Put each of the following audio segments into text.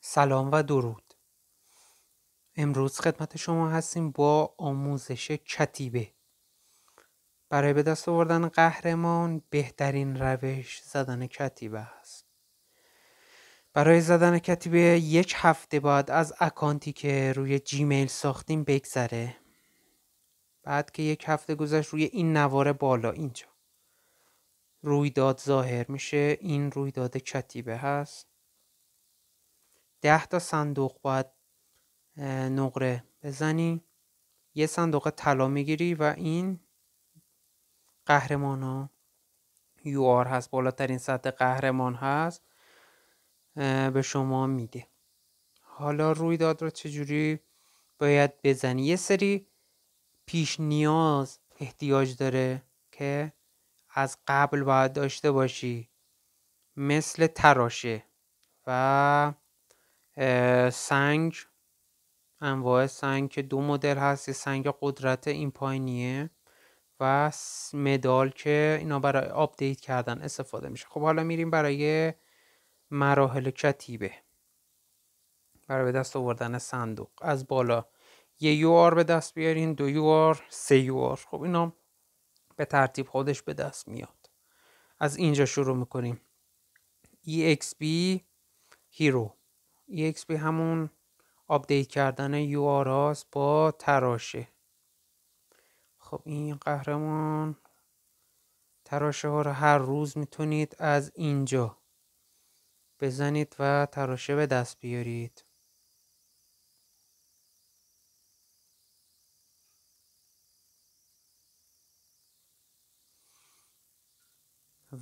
سلام و درود. امروز خدمت شما هستیم با آموزش کتیبه. برای به دست آوردن قهرمان بهترین روش زدن کتیبه است. برای زدن کتیبه 1 هفته باید از اکانتی که روی جیمیل ساختیم بگذره. بعد که 1 هفته گذشت روی این نوار بالا اینجا رویداد ظاهر میشه. این رویداد کتیبه هست. 10 تا صندوق باید نقره بزنی. یه صندوق طلا میگیری و این قهرمان ها UR هست، بالاترین سطح قهرمان هست، به شما میده. حالا رویداد رو چجوری باید بزنی؟ یه سری پیش نیاز احتیاج داره که از قبل باید داشته باشی، مثل تراشه و سنگ. انواع سنگ که 2 مدل هست، یه سنگ قدرت این پایینیه و مدال که اینا برای آپدیت کردن استفاده میشه. خب حالا میریم برای مراحل کتیبه. برای به دست آوردن صندوق از بالا یه UR به دست بیارین، 2 UR، 3 UR. خب اینا به ترتیب خودش به دست میاد. از اینجا شروع میکنیم. EXP هیرو. EXP همون آپدیت کردن UR هاست با تراشه. خب این قهرمان تراشه ها رو هر روز میتونید از اینجا بزنید و تراشه به دست بیارید.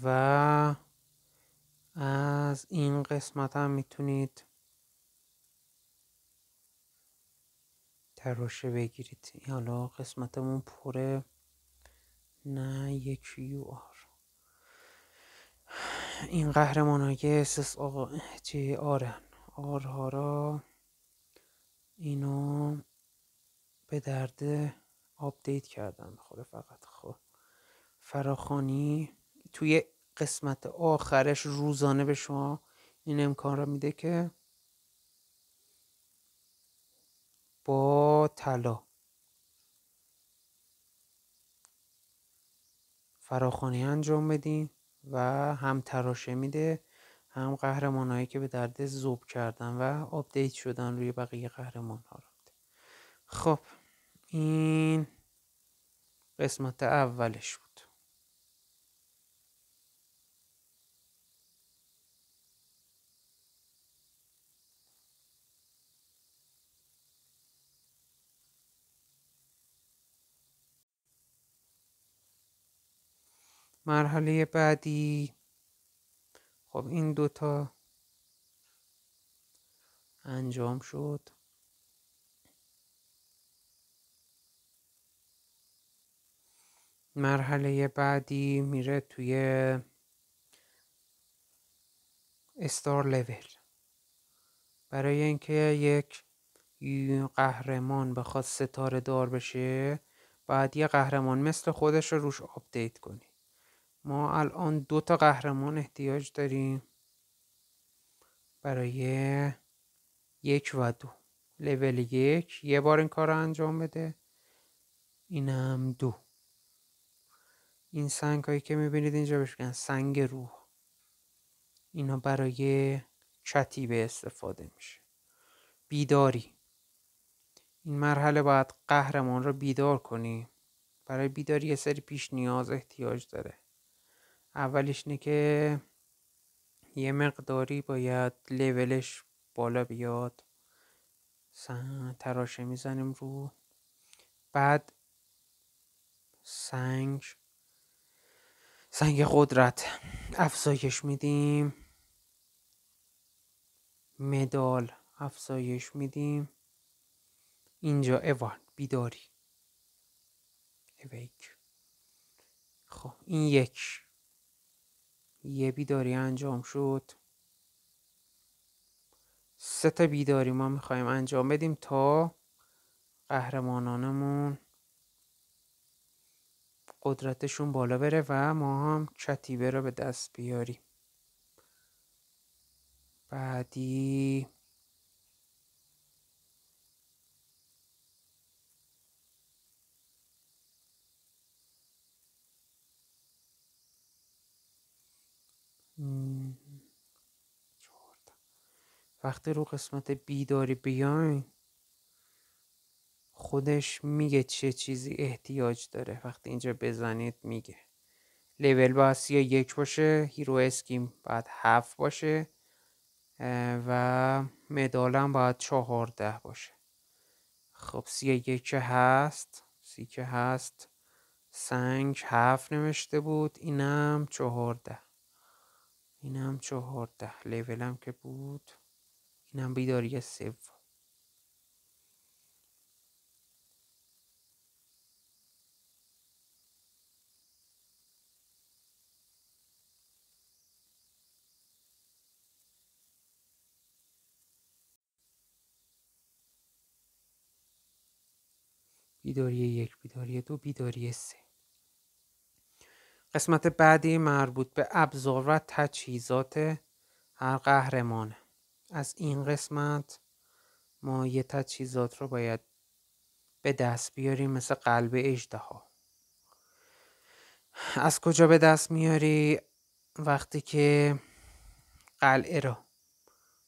و از این قسمت هم میتونید تراشه بگیرید. حالا قسمتمون پره، نه 1 UR. این قهرمان های SSR آرها را اینو به درد آپدیت کردن میخوره فقط. خب فراخوانی توی قسمت آخرش روزانه به شما این امکان را میده که با طلا فراخوانی انجام بدین و هم تراشه میده، هم قهرمانایی که به درد ذوب کردن و آپدیت شدن روی بقیه قهرمان ها رو میده. خب این قسمت اولش بود. مرحله بعدی، خب این دوتا انجام شد. مرحله بعدی میره توی استار لول. برای اینکه یک قهرمان بخواد ستاره دار بشه باید یه قهرمان مثل خودش رو روش آپدیت کنی. ما الان 2 تا قهرمان احتیاج داریم برای 1 و 2. لول 1 یه بار این کار رو انجام بده، اینم 2. این سنگ هایی که میبینید اینجا بهش میگن سنگ روح. اینا برای کتیبه استفاده میشه. بیداری. این مرحله باید قهرمان رو بیدار کنی. برای بیداری یه سری پیش نیاز احتیاج داره. اولیش اینه که یه مقداری باید لولش بالا بیاد. تراشه میزنیم رو. بعد سنگ قدرت افزایش میدیم. مدال افزایش میدیم. اینجا اوان بیداری اویک. خب این یه بیداری انجام شد. 3 تا بیداری ما میخوایم انجام بدیم تا قهرمانانمون قدرتشون بالا بره و ما هم کتیبه رو به دست بیاریم. بعدی وقتی رو قسمت بیداری بیاین خودش میگه چه چیزی احتیاج داره. وقتی اینجا بزنید میگه لیول باید 31 باشه، هیرو اسکیم باید 7 باشه و مدالم باید 14 باشه. خب 31 هست، 30 که هست، سنگ 7 نوشته بود، اینم 14، اینم 14 لیولم که بود، اینم بیداری 3. بیداری 1، بیداری 2، بیداری 3. قسمت بعدی مربوط به ابزار و تجهیزات هر قهرمانه. از این قسمت ما یه تجهیزات رو باید به دست بیاریم مثل قلب اژدها. از کجا به دست میاری؟ وقتی که قلعه رو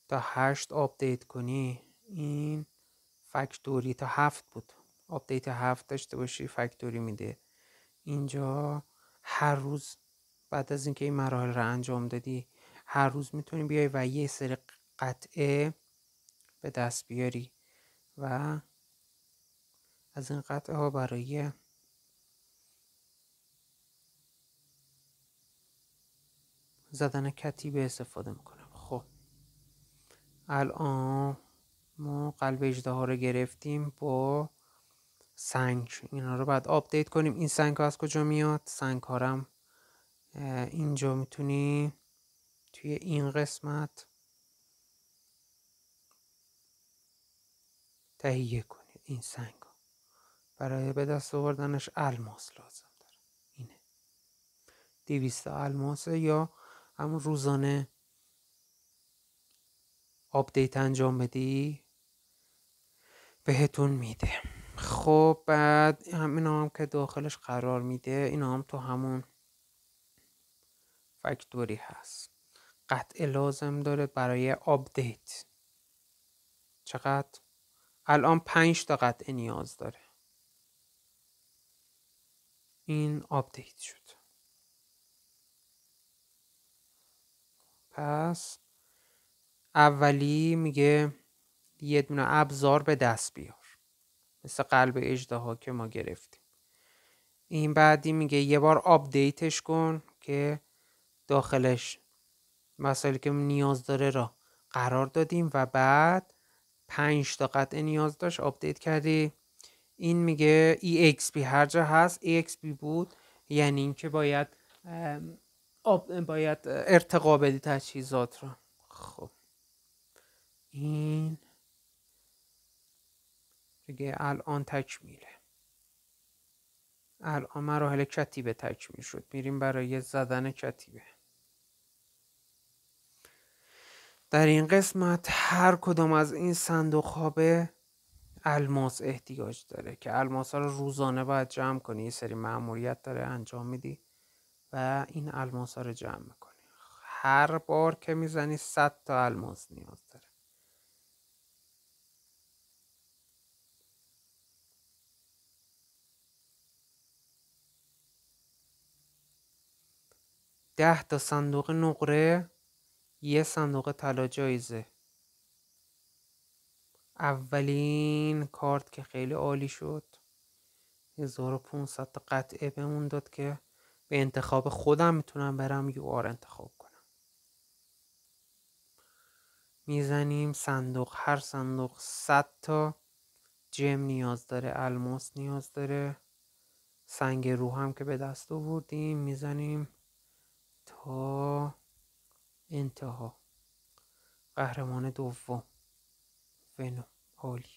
تا 8 آپدیت کنی، این فکتوری تا 7 بود، آپدیت 7 داشته باشی فکتوری میده. اینجا هر روز بعد از اینکه این مراحل رو انجام دادی هر روز میتونی بیای و یه سری قطعه به دست بیاری و از این قطعه ها برای زدن کتیبه استفاده میکنم. خب الان ما قلب اژدها رو گرفتیم با سنگ، اینا رو باید آپدیت کنیم. این سنگ ها از کجا میاد؟ سنگ هارم اینجا میتونی توی این قسمت تهیه کنید. این سنگ ها برای به دست آوردنش الماس لازم داره، اینه 200 الماسه یا همون روزانه آپدیت انجام بدی بهتون میده. خب بعد اینا هم که داخلش قرار میده، اینا هم تو همون فکتوری هست. قطعه لازم داره برای آپدیت. چقدر؟ الان 5 تا قطعه نیاز داره. این آپدیت شد. پس اولی میگه یه دونه ابزار به دست بیار مثل قلب اژدها که ما گرفتیم. این بعدی میگه یه بار آپدیتش کن که داخلش مسائلی که نیاز داره را قرار دادیم و بعد 5 تا قطعه نیاز داشت آپدیت کردی. این میگه EXP هر جا هست EXP بود، یعنی اینکه باید ارتقا بدی تجهیزات رو. خب این دیگه الان تکمیله. الان مراحل کتیبه تکمیل شد، میریم برای زدن کتیبه. در این قسمت هر کدام از این صندوق ها به الماس احتیاج داره که الماس ها رو روزانه باید جمع کنی. یه سری مأموریت داره انجام میدی و این الماس ها رو جمع میکنی. هر بار که میزنی 100 تا الماس نیاز داره. ده تا صندوق نقره، یه صندوق طلا جایزه. اولین کارت که خیلی عالی شد 1500 تا قطعه بهمون داد که به انتخاب خودم میتونم برم UR انتخاب کنم. میزنیم صندوق، هر صندوق 100 تا جم نیاز داره، الماس نیاز داره. سنگ روح هم که به دست آوردیم میزنیم تا انتها. قهرمان دوم ونوم، عالی.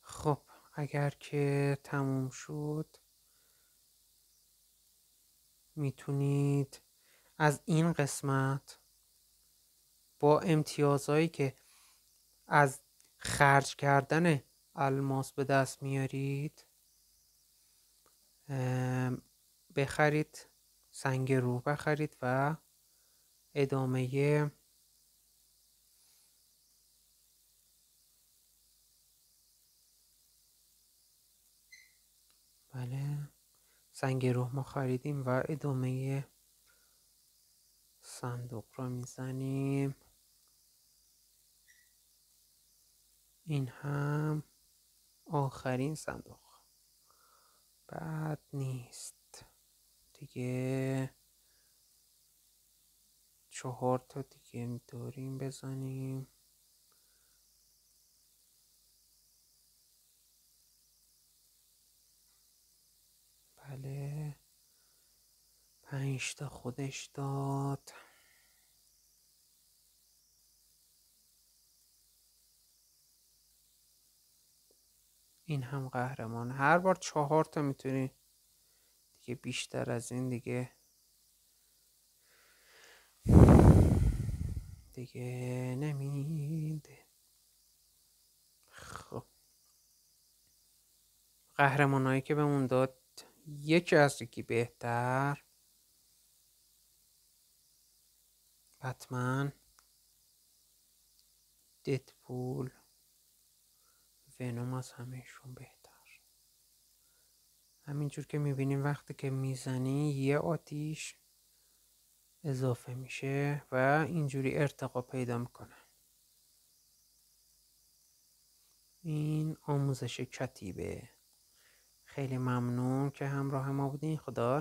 خب اگر که تموم شد میتونید از این قسمت با امتیازهایی که از خرج کردن الماس به دست میارید بخرید، سنگ روح بخرید و ادامه بله سنگ روح ما خریدیم و ادامه صندوق رو میزنیم. این هم آخرین صندوق، بد نیست دیگه. 4 تا دیگه می‌داریم بزنیم. بله 5 تا خودش داد. این هم قهرمان. هر بار 4 تا میتونی دیگه، بیشتر از این دیگه نمیده. خب قهرمانایی که بهمون داد یکی از یکی بهتر. بتمن، ددپول، ونوم از همهشون بهتر. همینجور که میبینیم وقتی که میزنی یه آتیش اضافه میشه و اینجوری ارتقا پیدا میکنه. این آموزش کتیبه. خیلی ممنون که همراه ما بودین. خدا